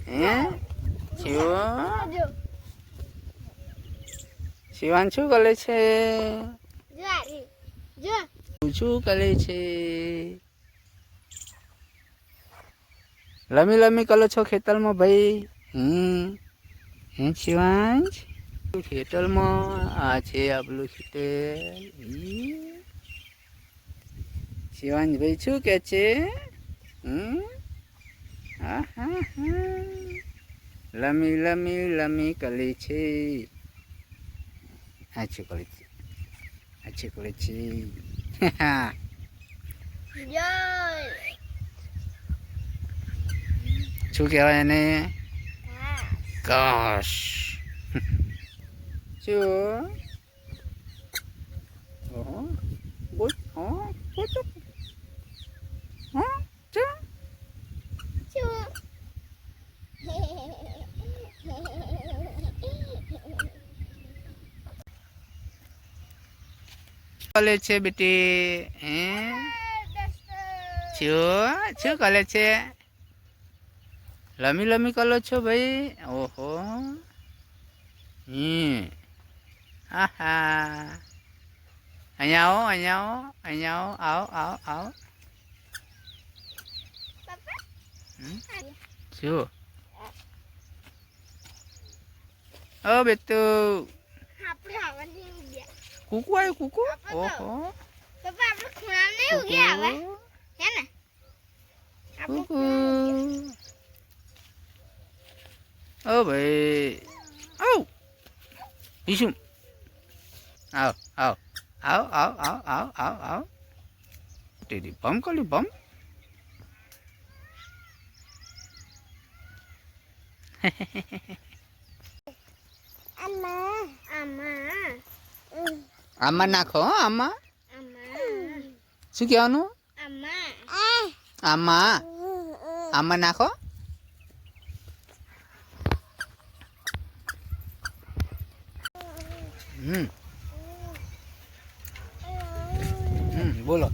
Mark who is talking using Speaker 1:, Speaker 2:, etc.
Speaker 1: હે શિવાન શું કરે છે? શું કરે છે? લમી લમી કરો છો ખેતરમાં ભાઈ? હે શિવાંશ ખેતરમાં આ છે આપણું ખેતર. શિવાંશ ભાઈ શું કે છે? હા હા હા લમી લમી લમી કરે છે. આછું કરે છે, આછું કરે છે. શું કહેવાય એને? ઘાસ. શું? બોલ કરે છે બેટી? શું કરે છે? લમી લમી કરો છો ભાઈ? ઓહો હા હા અહીંયા આવો, અહીંયા આવો, આવો. શું? ઓ બેટું કૂકુ આવ્યું? કૂકુ? ઓહો કૂકુ. ઓ ભાઈ ઈશું આવ તેરી બમ કરી બમ. આમાં નાખો. આમાં શું કહેવાનું? આમાં નાખો. બોલો.